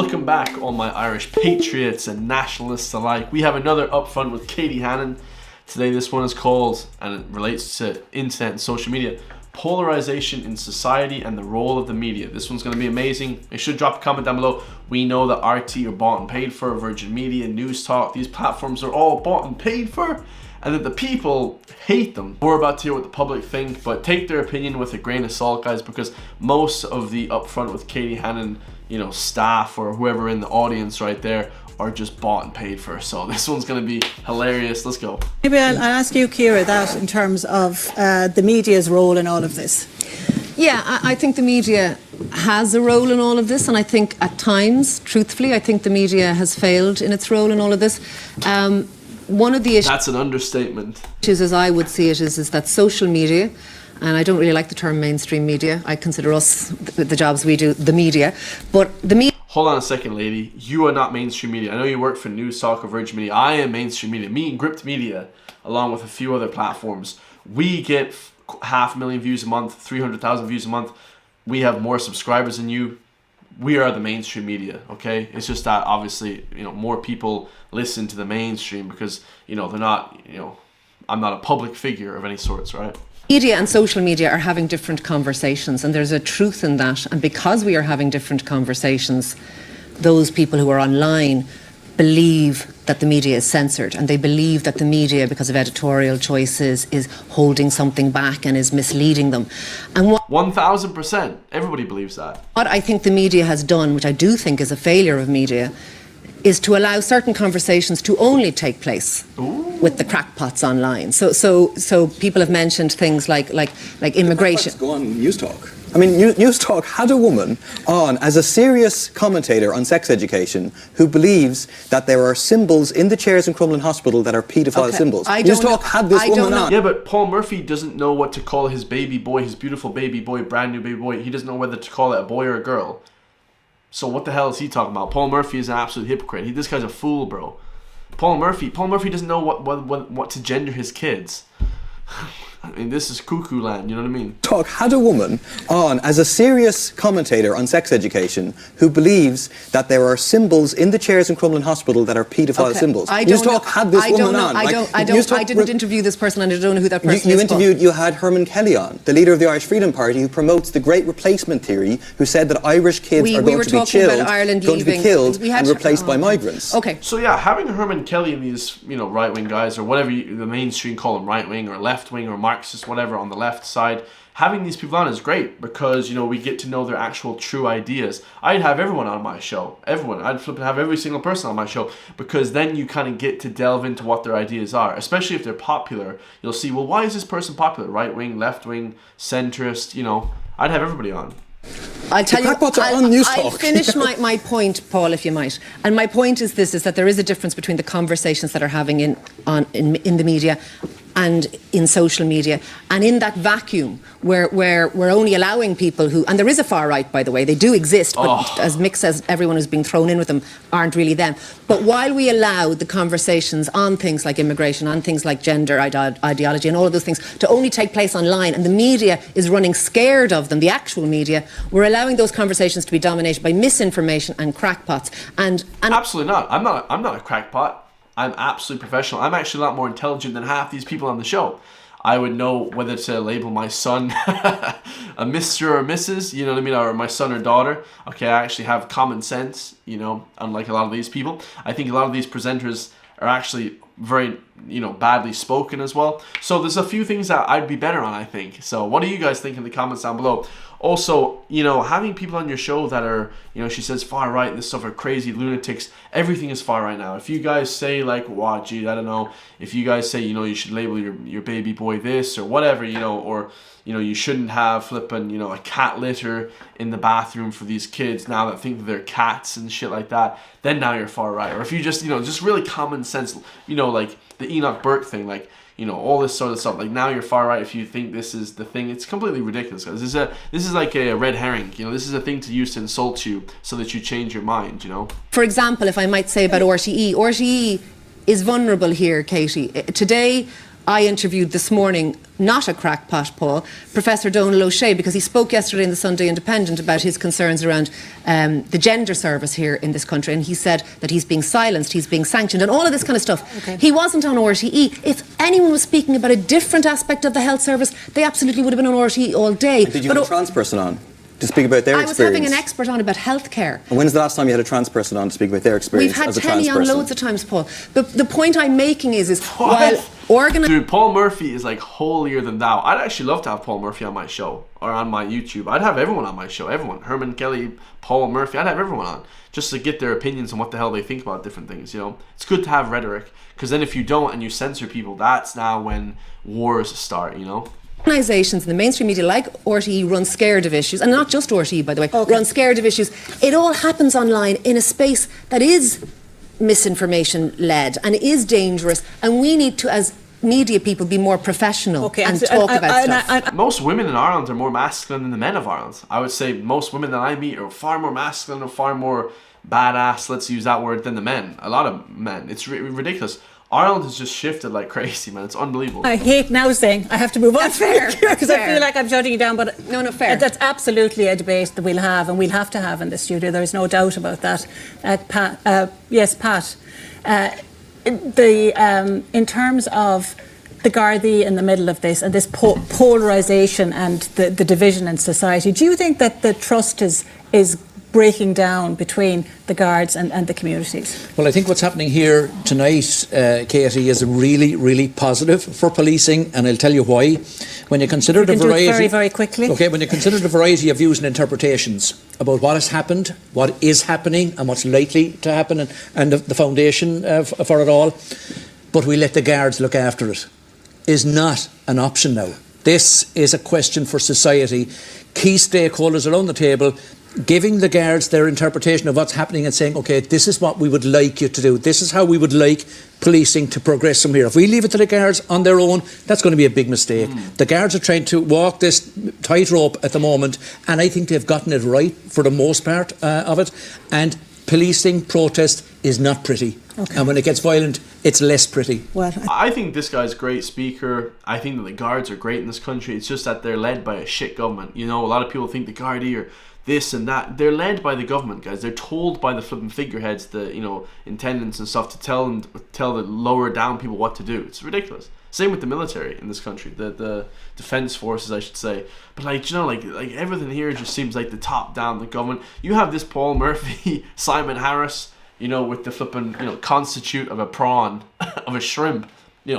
Welcome back, all my Irish patriots and nationalists alike. We have another Upfront with Katie Hannon. Today this one is called, and it relates to internet and social media, Polarization in Society and the Role of the Media. This one's going to be amazing. Make sure to drop a comment down below. We know that RT are bought and paid for, Virgin Media, News Talk, these platforms are all bought and paid for, and that the people hate them. We're about to hear what the public think, but take their opinion with a grain of salt, guys, because most of the Upfront with Katie Hannon, staff or whoever in the audience right there are just bought and paid for. So this one's going to be hilarious. Let's go. Maybe I'll ask you, Ciara, that in terms of the media's role in all of this. Yeah, I think the media has a role in all of this, and I think at times, truthfully, I think the media has failed in its role in all of this. One of the issues... That's an understatement. As I would see it, is that social media, and I don't really like the term mainstream media. I consider us, the jobs we do, the media. But the media... Hold on a second, lady. You are not mainstream media. I know you work for News Talk or Virgin Media. I am mainstream media. Me and Gript Media, along with a few other platforms, we get 500,000 views a month, 300,000 views a month. We have more subscribers than you. We are the mainstream media, okay? It's just that obviously, more people listen to the mainstream because, they're not, I'm not a public figure of any sorts, right? Media and social media are having different conversations, and there's a truth in that. And because we are having different conversations, those people who are online believe that the media is censored, and they believe that the media, because of editorial choices, is holding something back and is misleading them. And 1000%. Everybody believes that. What I think the media has done, which I do think is a failure of media, is to allow certain conversations to only take place with the crackpots online. So people have mentioned things like immigration. Let's go on News Talk. I mean, News Talk had a woman on as a serious commentator on sex education who believes that there are symbols in the chairs in Crumlin Hospital that are paedophile symbols. News Talk had this woman on. Yeah, but Paul Murphy doesn't know what to call his baby boy, his beautiful baby boy, brand new baby boy. He doesn't know whether to call it a boy or a girl. So what the hell is he talking about? Paul Murphy is an absolute hypocrite. This guy's a fool, bro. Paul Murphy doesn't know what to gender his kids. I mean, this is cuckoo land, you know what I mean? Talk had a woman on as a serious commentator on sex education who believes that there are symbols in the chairs in Crumlin Hospital that are paedophile symbols. News Talk had this woman on. I didn't interview this person, and I don't know who that person is. You had Herman Kelly on, the leader of the Irish Freedom Party, who promotes the Great Replacement Theory, who said that Irish kids are going to be killed and replaced by migrants. Okay. So yeah, having Herman Kelly and these, right-wing guys, or whatever the mainstream call them, right-wing or left-wing or Marxist, whatever, on the left side, having these people on is great because, we get to know their actual true ideas. I'd have everyone on my show. Everyone. I'd flip and have every single person on my show because then you kind of get to delve into what their ideas are, especially if they're popular. You'll see, well, why is this person popular? Right-wing, left-wing, centrist, I'd have everybody on. I'll tell you, I'll finish my point, Paul, if you might. And my point is this, is that there is a difference between the conversations that are having in the media and in social media, and in that vacuum where we're only allowing people who, and there is a far right, by the way, they do exist, but as Mick says, everyone who's being thrown in with them aren't really them. But while we allow the conversations on things like immigration, on things like gender ideology and all of those things to only take place online, and the media is running scared of them, the actual media, we're allowing those conversations to be dominated by misinformation and crackpots. And absolutely not. I'm not a crackpot. I'm absolutely professional. I'm actually a lot more intelligent than half these people on the show. I would know whether to label my son a Mr. or Mrs., you know what I mean, or my son or daughter. Okay, I actually have common sense, unlike a lot of these people. I think a lot of these presenters are actually very, badly spoken as well. So there's a few things that I'd be better on, I think. So what do you guys think in the comments down below? Also, having people on your show that are, she says far right and this stuff are crazy lunatics. Everything is far right now. If you guys say like, wow, gee, I don't know. If you guys say, you should label your baby boy this or whatever, or, you shouldn't have flipping, a cat litter in the bathroom for these kids now that think that they're cats and shit like that, then now you're far right. Or if you just, just really common sense, like the Enoch Burke thing, like, all this sort of stuff. Like now you're far right if you think this is the thing. It's completely ridiculous, guys. This is like a red herring. This is a thing to use to insult you so that you change your mind. For example, if I might say about RTE is vulnerable here, Katie. Today, I interviewed this morning, not a crackpot, Paul, Professor Donal O'Shea, because he spoke yesterday in the Sunday Independent about his concerns around the gender service here in this country, and he said that he's being silenced, he's being sanctioned, and all of this kind of stuff. Okay. He wasn't on RTE. If anyone was speaking about a different aspect of the health service, they absolutely would have been on RTE all day. And did you have a trans person on to speak about their experience? I was having an expert on about healthcare. And when's the last time you had a trans person on to speak about their experience as a trans person? We've had Tenny on loads of times, Paul. The point I'm making is Dude, Paul Murphy is like holier than thou. I'd actually love to have Paul Murphy on my show or on my YouTube. I'd have everyone on my show. Everyone. Herman Kelly, Paul Murphy. I'd have everyone on just to get their opinions on what the hell they think about different things. You know, it's good to have rhetoric, because then if you don't and you censor people, that's now when wars start. You know. Organisations in the mainstream media like RTE run scared of issues, and not just RTE, by the way, run scared of issues. It all happens online in a space that is misinformation led and is dangerous, and we need to, as media people, be more professional and talk about stuff. Most women in Ireland are more masculine than the men of Ireland. I would say most women that I meet are far more masculine or far more badass, let's use that word, than the men. A lot of men. It's ridiculous. Ireland has just shifted like crazy, man. It's unbelievable. I hate now saying I have to move on. That's fair. Because I feel like I'm shutting you down. But no, fair. That's absolutely a debate that we'll have, and we'll have to have in the studio. There's no doubt about that. Yes, Pat. In terms of the Gardaí in the middle of this and this polarisation and the division in society, do you think that the trust is breaking down between the guards and the communities? Well, I think what's happening here tonight, Katie, is really, really positive for policing, and I'll tell you why. When you consider the variety, very, very quickly. Okay, when you consider the variety of views and interpretations about what has happened, what is happening, and what's likely to happen, and the foundation for it all, but we let the guards look after it, is not an option now. This is a question for society. Key stakeholders around the table giving the guards their interpretation of what's happening and saying, okay, this is what we would like you to do. This is how we would like policing to progress from here. If we leave it to the guards on their own, that's going to be a big mistake. The guards are trying to walk this tightrope at the moment, and I think they've gotten it right for the most part of it. And policing protest is not pretty. Okay. And when it gets violent, it's less pretty. Well, I think this guy's a great speaker. I think that the guards are great in this country. It's just that they're led by a shit government. You know, a lot of people think the Gardaí are this and that. They're led by the government, guys. They're told by the flipping figureheads, the intendants and stuff, to tell the lower down people what to do. It's ridiculous. Same with the military in this country, the defense forces, I should say. But like everything here just seems like the top down, the government. You have this Paul Murphy, Simon Harris, with the flipping constitute of a prawn, of a shrimp,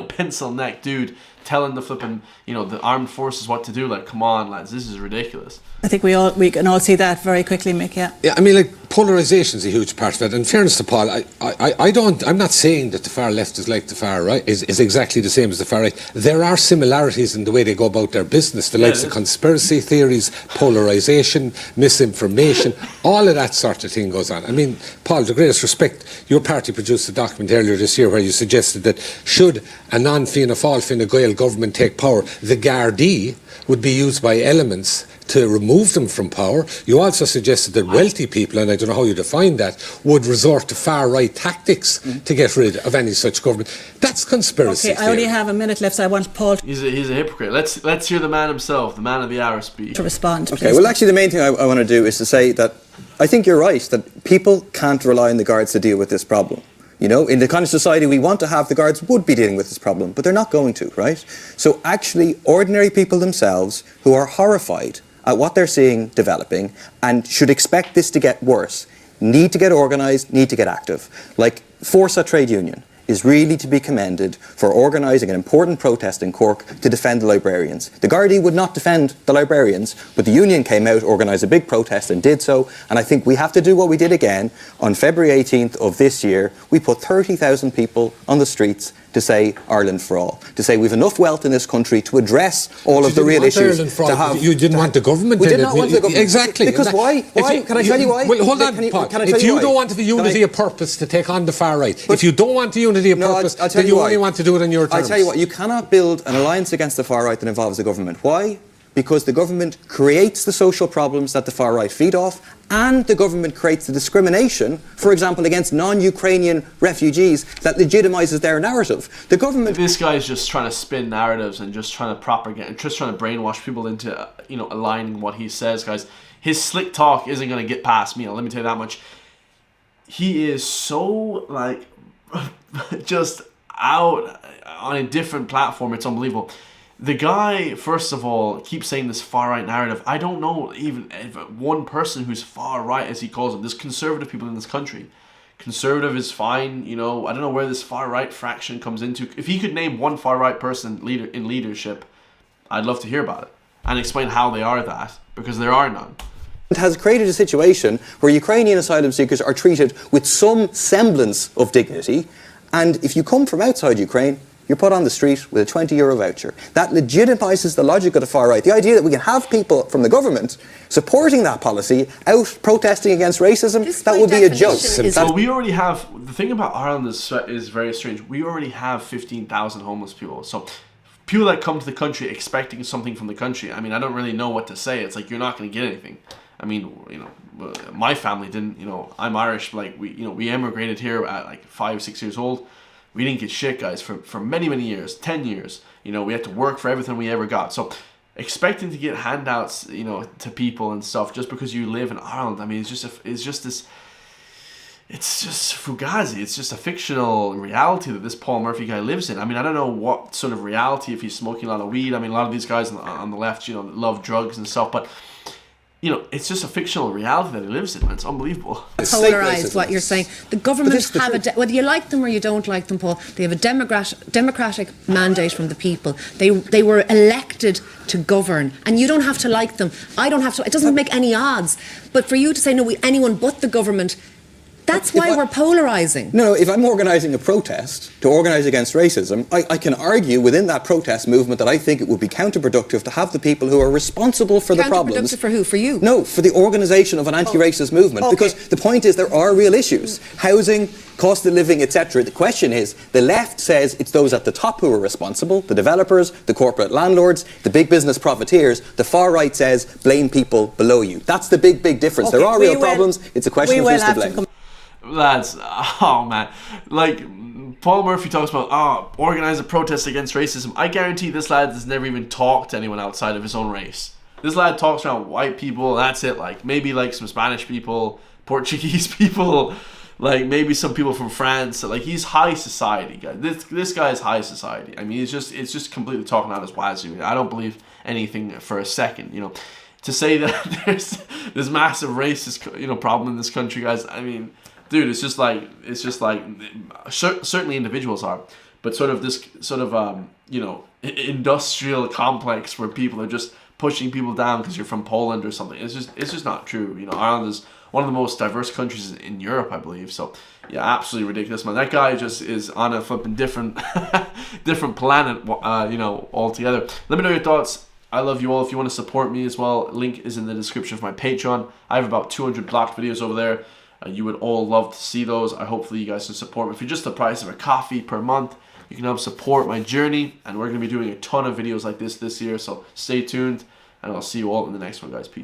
pencil neck dude telling the flipping the armed forces what to do. Like, come on, lads, this is ridiculous. I think we can all see that very quickly, Mick. Yeah. I mean, polarisation is a huge part of it. In fairness to Paul, I'm not saying that the far left is like the far right, is exactly the same as the far right. There are similarities in the way they go about their business. The likes of conspiracy theories, polarisation, misinformation, all of that sort of thing goes on. I mean, Paul, the greatest respect, your party produced a document earlier this year where you suggested that should a non-Fianna Fáil, Fine Gael government take power, the Gardaí would be used by elements to remove them from power. You also suggested that wealthy people, and I don't know how you define that, would resort to far-right tactics to get rid of any such government. That's conspiracy theory. I only have a minute left, so I want Paul He's a hypocrite. Let's hear the man himself, the man of the hour speak. to respond. Okay, please. well, actually, the main thing I want to do is to say that I think you're right, that people can't rely on the guards to deal with this problem. In the kind of society we want to have, the guards would be dealing with this problem, but they're not going to, right? So actually, ordinary people themselves who are horrified at what they're seeing developing and should expect this to get worse, need to get organised, need to get active. Like Forza Trade Union is really to be commended for organising an important protest in Cork to defend the librarians. The Gardaí would not defend the librarians, but the union came out, organised a big protest and did so, and I think we have to do what we did again. On February 18th of this year, we put 30,000 people on the streets to say Ireland for all, to say we've enough wealth in this country to address all of the real issues. You didn't want the government. We did not want the government. Exactly. Because why? Can I tell you why? Well, hold on, Paul. If you don't want the unity of purpose to take on the far right, if you don't want the unity of purpose, then you only want to do it on your terms. I tell you what, you cannot build an alliance against the far right that involves the government. Why? because the government creates the social problems that the far right feed off, and the government creates the discrimination, for example, against non-Ukrainian refugees that legitimizes their narrative. The government... This guy's just trying to spin narratives and just trying to propagate and just trying to brainwash people into, aligning what he says, guys. His slick talk isn't going to get past me, let me tell you that much. He is so, just out on a different platform. It's unbelievable. The guy, first of all, keeps saying this far-right narrative. I don't know even one person who's far-right, as he calls them. There's conservative people in this country. Conservative is fine, I don't know where this far-right fraction comes into. If he could name one far-right person in leadership, I'd love to hear about it. And explain how they are that, because there are none. It has created a situation where Ukrainian asylum seekers are treated with some semblance of dignity, and if you come from outside Ukraine, you're put on the street with a €20 voucher. That legitimizes the logic of the far right. The idea that we can have people from the government supporting that policy out protesting against racism, that would be a joke. So we already have, the thing about Ireland is very strange. We already have 15,000 homeless people. So people that come to the country expecting something from the country, I don't really know what to say. It's like, you're not going to get anything. My family didn't, I'm Irish, we emigrated here at 5-6 years old. We didn't get shit, guys, for many, many years, 10 years. We had to work for everything we ever got. So expecting to get handouts, to people and stuff just because you live in Ireland, it's just fugazi. It's just a fictional reality that this Paul Murphy guy lives in. I don't know what sort of reality, if he's smoking a lot of weed. A lot of these guys on the left, love drugs and stuff, but it's just a fictional reality that he lives in. It's unbelievable. It's polarised, what you're saying. The government have whether you like them or you don't like them, Paul, they have a democratic mandate from the people. They were elected to govern, and you don't have to like them. I don't have to. It doesn't make any odds. But for you to say, no, anyone but the government, that's why we're polarising. No, if I'm organising a protest to organise against racism, I can argue within that protest movement that I think it would be counterproductive to have the people who are responsible for the problems... Counterproductive for who? For you? No, for the organisation of an anti-racist movement. Okay. Because the point is there are real issues. Housing, cost of living, etc. The question is, the left says it's those at the top who are responsible, the developers, the corporate landlords, the big business profiteers. The far right says blame people below you. That's the big difference. Okay, there are real problems. It's a question of who's to blame. Lads, oh man, Paul Murphy talks about, organize a protest against racism. I guarantee this lad has never even talked to anyone outside of his own race. This lad talks around white people, that's it, maybe some Spanish people, Portuguese people, maybe some people from France. He's high society, guy. This guy is high society. It's just completely talking out his wazoo. I don't believe anything for a second, To say that there's this massive racist, problem in this country, guys, dude, it's just certainly individuals are, but sort of this industrial complex where people are just pushing people down because you're from Poland or something. It's just not true. Ireland is one of the most diverse countries in Europe, I believe. So yeah, absolutely ridiculous, man. That guy just is on a flipping different planet, altogether. Let me know your thoughts. I love you all. If you want to support me as well, link is in the description of my Patreon. I have about 200 blocked videos over there. You would all love to see those. Hopefully you guys can support me. For just the price of a coffee per month, you can help support my journey. And we're going to be doing a ton of videos like this year. So stay tuned, and I'll see you all in the next one, guys. Peace.